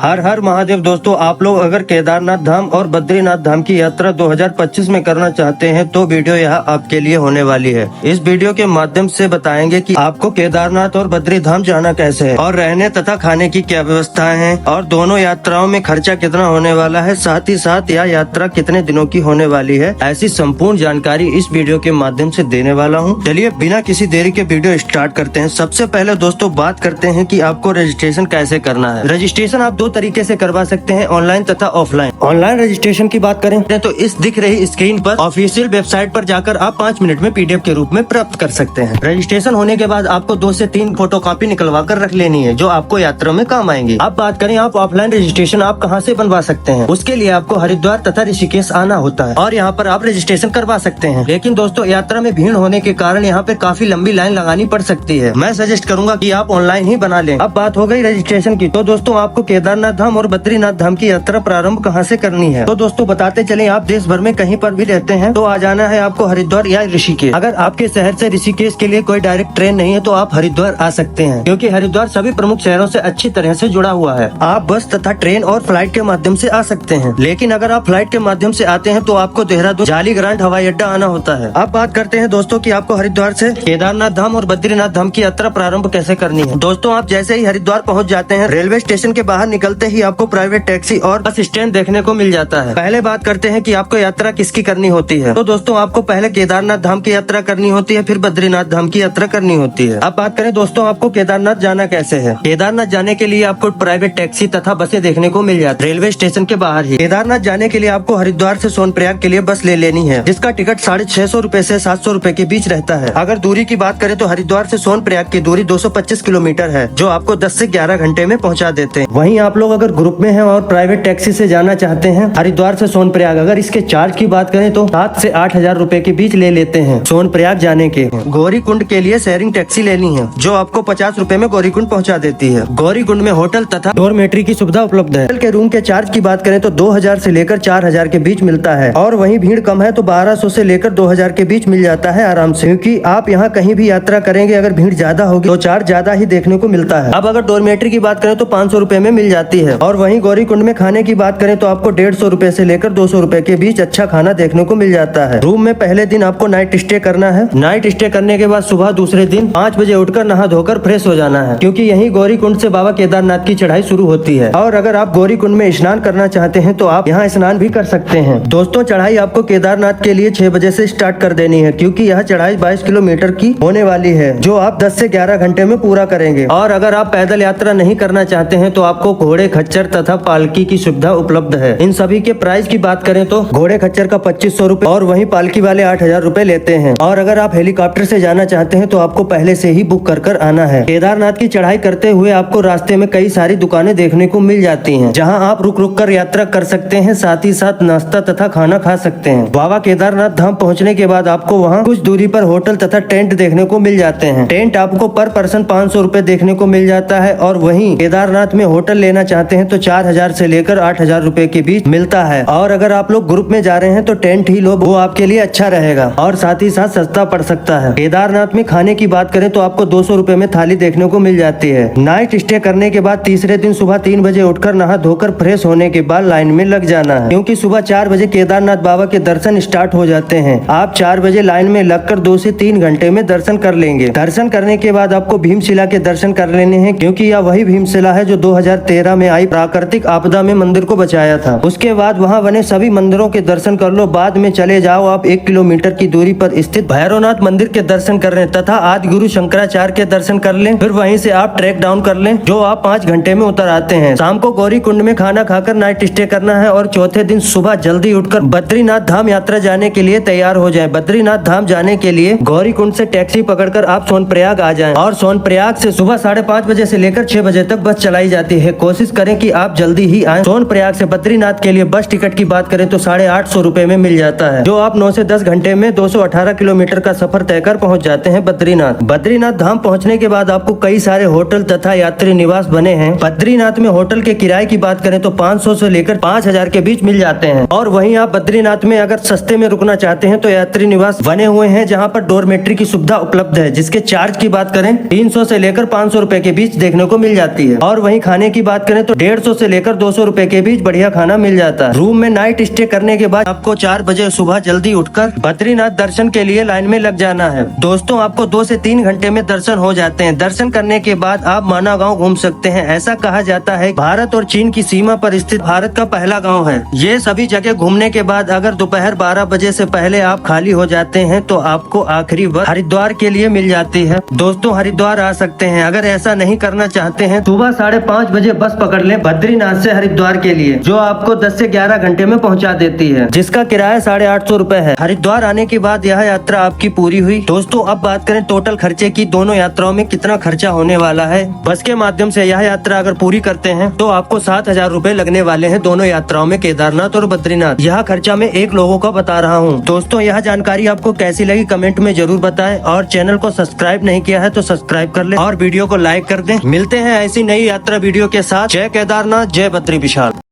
हर हर महादेव। दोस्तों, आप लोग अगर केदारनाथ धाम और बद्रीनाथ धाम की यात्रा 2025 में करना चाहते हैं तो वीडियो यहाँ आपके लिए होने वाली है। इस वीडियो के माध्यम से बताएंगे कि आपको केदारनाथ और बद्री धाम जाना कैसे है और रहने तथा खाने की क्या व्यवस्थाएं हैं और दोनों यात्राओं में खर्चा कितना होने वाला है, साथ ही साथ यह यात्रा कितने दिनों की होने वाली है। ऐसी संपूर्ण जानकारी इस वीडियो के माध्यम से देने वाला हूँ। चलिए बिना किसी देरी के वीडियो स्टार्ट करते हैं। सबसे पहले दोस्तों बात करते हैं कि आपको रजिस्ट्रेशन कैसे करना है। रजिस्ट्रेशन आप दो तरीके से करवा सकते हैं, ऑनलाइन तथा ऑफलाइन। ऑनलाइन रजिस्ट्रेशन की बात करें तो इस दिख रही स्क्रीन पर ऑफिशियल वेबसाइट पर जाकर आप 5 मिनट में PDF के रूप में प्राप्त कर सकते हैं। रजिस्ट्रेशन होने के बाद आपको 2 से 3 फोटोकॉपी निकलवा कर रख लेनी है जो आपको यात्रा में काम आएंगी। अब बात करें आप ऑफलाइन रजिस्ट्रेशन आप कहां से बनवा सकते हैं। उसके लिए आपको हरिद्वार तथा ऋषिकेश आना होता है और यहाँ पर आप रजिस्ट्रेशन करवा सकते हैं। लेकिन दोस्तों यात्रा में भीड़ होने के कारण यहाँ पे काफी लंबी लाइन लगानी पड़ सकती है। मैं सजेस्ट करूंगा कि आप ऑनलाइन ही बना लें। अब बात हो गई रजिस्ट्रेशन की, तो दोस्तों आपको केदारनाथ धाम और बद्रीनाथ धाम की यात्रा प्रारंभ कहां से करनी है। तो दोस्तों बताते चलें, आप देश भर में कहीं पर भी रहते हैं तो आ जाना है आपको हरिद्वार या ऋषिकेश। अगर आपके शहर से ऋषिकेश के लिए कोई डायरेक्ट ट्रेन नहीं है तो आप हरिद्वार आ सकते हैं, क्योंकि हरिद्वार सभी प्रमुख शहरों से अच्छी तरह से जुड़ा हुआ है। आप बस तथा ट्रेन और फ्लाइट के माध्यम से आ सकते हैं। लेकिन अगर आप फ्लाइट के माध्यम से आते हैं तो आपको देहरादून जाली ग्रांट हवाई अड्डा आना होता है। अब बात करते हैं दोस्तों कि आपको हरिद्वार से केदारनाथ धाम और बद्रीनाथ धाम की यात्रा प्रारंभ कैसे करनी है। दोस्तों आप जैसे ही हरिद्वार पहुंच जाते हैं, रेलवे स्टेशन के बाहर निकलते ही आपको प्राइवेट टैक्सी और बस स्टैंड देखने को मिल जाता है। पहले बात करते हैं कि आपको यात्रा किसकी करनी होती है। तो दोस्तों आपको पहले केदारनाथ धाम की यात्रा करनी होती है, फिर बद्रीनाथ धाम की यात्रा करनी होती है। अब बात करें दोस्तों आपको केदारनाथ जाना कैसे है। केदारनाथ जाने के लिए आपको प्राइवेट टैक्सी तथा बसें देखने को मिल जाती है रेलवे स्टेशन के बाहर ही। केदारनाथ जाने के लिए आपको हरिद्वार से सोनप्रयाग के लिए बस ले लेनी है, जिसका टिकट 650 रूपए से 700 रूपए के बीच रहता है। अगर दूरी की बात करें तो हरिद्वार से सोनप्रयाग की दूरी 225 किलोमीटर है, जो आपको 10 से 11 घंटे में पहुंचा देते हैं। वहीं आप लोग अगर ग्रुप में हैं और प्राइवेट टैक्सी से जाना चाहते हैं हरिद्वार से सोनप्रयाग, अगर इसके चार्ज की बात करें तो 7 से 8 हजार रूपए के बीच ले लेते हैं सोनप्रयाग जाने के। गौरीकुंड के लिए शेयरिंग टैक्सी लेनी है, जो आपको 50 रूपए में गौरीकुंड पहुंचा देती है। गौरीकुंड में होटल तथा डोरमेट्री की सुविधा उपलब्ध है। होटल के रूम के चार्ज की बात करें तो 2000 से लेकर 4000 के बीच मिलता है, और वहीं भीड़ कम है तो 1200 से लेकर 2000 के बीच मिल जाता है आराम से, क्योंकि आप यहाँ कहीं भी यात्रा करेंगे अगर भीड़ ज्यादा होगी तो चार्ज ज्यादा ही देखने को मिलता है। अब अगर डोरमेट्री की बात करें तो 500 रूपए में मिल जाती है, और वहीं गौरीकुंड में खाने की बात करें तो आपको 150 रूपए से लेकर 200 रूपए के बीच अच्छा खाना देखने को मिल जाता है। रूम में पहले दिन आपको नाइट स्टे करना है। नाइट स्टे करने के बाद सुबह दूसरे दिन 5 बजे उठकर नहा धोकर फ्रेश हो जाना है, क्योंकि यही गौरीकुंड से बाबा केदारनाथ की चढ़ाई शुरू होती है। और अगर आप गौरीकुंड में स्नान करना चाहते हैं तो आप यहाँ स्नान भी कर सकते हैं। दोस्तों चढ़ाई आपको केदारनाथ के लिए 6 बजे से स्टार्ट कर देनी है, क्योंकि यह चढ़ाई 22 किलोमीटर की होने वाली है, जो आप 10 से 11 घंटे में पूरा करेंगे। और अगर आप पैदल यात्रा नहीं करना चाहते हैं तो आपको घोड़े खच्चर तथा पालकी की सुविधा उपलब्ध है। इन सभी के प्राइस की बात करें तो घोड़े खच्चर का 2500 रूपए और वहीं पालकी वाले 8000 रूपए लेते हैं। और अगर आप हेलीकॉप्टर से जाना चाहते हैं तो आपको पहले से ही बुक कर आना है। केदारनाथ की चढ़ाई करते हुए आपको रास्ते में कई सारी दुकानें देखने को मिल जाती हैं, जहां आप रुक रुक कर यात्रा कर सकते हैं, साथ ही साथ नाश्ता तथा खाना खा सकते हैं। बाबा केदारनाथ धाम पहुंचने के बाद आपको वहां कुछ दूरी पर होटल तथा टेंट देखने को मिल जाते हैं। टेंट आपको पर पर्सन 500 रूपए देखने को मिल जाता है, और वहीं केदारनाथ में होटल लेना चाहते हैं तो 4000 से लेकर 8000 रूपए के बीच मिलता है। और अगर आप लोग ग्रुप में जा रहे हैं तो टेंट ही लो, वो आपके लिए अच्छा रहेगा और साथ ही साथ सस्ता पड़ सकता है। केदारनाथ में खाने की बात करें तो आपको 200 रूपए में थाली देखने को मिल जाती है। नाइट स्टे करने के बाद तीसरे दिन सुबह 3 बजे उठकर नहा धोकर फ्रेश होने के बाद लाइन में लग जाना है, क्योंकि सुबह 4 बजे केदारनाथ बाबा के दर्शन स्टार्ट हो जाते हैं। आप 4 बजे लाइन में लगकर 2 से 3 घंटे में दर्शन कर लेंगे। दर्शन करने के बाद आपको भीमशिला के दर्शन कर लेने हैं, क्योंकि यह वही भीमशिला है जो 2013 में आई प्राकृतिक आपदा में मंदिर को बचाया था। उसके बाद वहां बने सभी मंदिरों के दर्शन कर लो। बाद में चले जाओ आप 1 किलोमीटर की दूरी पर स्थित भैरवनाथ मंदिर के दर्शन कर लें तथा आदि गुरु शंकराचार्य के दर्शन कर लें। फिर वहीं से आप ट्रैक डाउन कर लें, जो आप 5 घंटे में उतर आते हैं। शाम को गौरीकुंड में खाना खाकर नाइट स्टे करना है, और चौथे दिन सुबह जल्दी उठकर बद्रीनाथ धाम यात्रा जाने के लिए तैयार हो जाएं। बद्रीनाथ धाम जाने के लिए गौरीकुंड से टैक्सी पकड़कर आप सोनप्रयाग आ जाएं, और सोनप्रयाग से सुबह 5:30 बजे से लेकर 6 बजे तक बस चलाई जाती है। कोशिश करें कि आप जल्दी ही आएं। सोनप्रयाग से बद्रीनाथ के लिए बस टिकट की बात करें तो 850 रूपए में मिल जाता है, जो आप 9 से 10 घंटे में 218 किलोमीटर का सफर तय कर पहुंच जाते हैं बद्रीनाथ। बद्रीनाथ धाम पहुंचने के बाद आपको कई सारे होटल तथा यात्री निवास बने हैं। बद्रीनाथ में होटल के किराए की बात करें तो 500 से लेकर 5000 के बीच मिल जाते हैं। और वहीं आप बद्रीनाथ में अगर सस्ते में रुकना चाहते हैं तो यात्री निवास बने हुए हैं, जहां पर डोरमेट्री की सुविधा उपलब्ध है, जिसके चार्ज की बात करें 300 से लेकर 500 रूपए के बीच देखने को मिल जाती है। और वहीं खाने की बात करें तो 150 से लेकर 200 रुपए के बीच बढ़िया खाना मिल जाता है। रूम में नाइट स्टे करने के बाद आपको 4 बजे सुबह जल्दी उठकर बद्रीनाथ दर्शन के लिए लाइन में लग जाना है। दोस्तों आपको 2 से 3 घंटे में दर्शन हो जाते हैं। दर्शन करने के बाद आप माना गाँव घूम सकते हैं। ऐसा कहा जाता है भारत और चीन की सीमा पर स्थित भारत का पहला गाँव है। ये सभी जगह घूमने के बाद अगर दोपहर 12 बजे से पहले आप खाली हो जाते हैं तो आपको आखिरी बस हरिद्वार के लिए मिल जाती है। दोस्तों हरिद्वार आ सकते हैं। अगर ऐसा नहीं करना चाहते हैं सुबह 5:30 बजे बस पकड़ लें बद्रीनाथ से हरिद्वार के लिए, जो आपको 10 से 11 घंटे में पहुंचा देती है, जिसका किराया 850 रुपए है। हरिद्वार आने के बाद यह यात्रा आपकी पूरी हुई। दोस्तों अब बात करें टोटल खर्चे की, दोनों यात्राओं में कितना खर्चा होने वाला है। बस के माध्यम से यह यात्रा अगर पूरी करते हैं तो आपको 7,000 रुपए लगने वाले हैं दोनों यात्राओं में, केदारनाथ और बद्रीनाथ। यह खर्चा मैं एक लोगों का बता रहा हूँ। दोस्तों यह जानकारी आपको कैसी लगी कमेंट में जरूर बताएं, और चैनल को सब्सक्राइब नहीं किया है तो सब्सक्राइब कर ले और वीडियो को लाइक कर दें। मिलते हैं ऐसी नई यात्रा वीडियो के साथ। जय केदारनाथ, जय बद्री विशाल।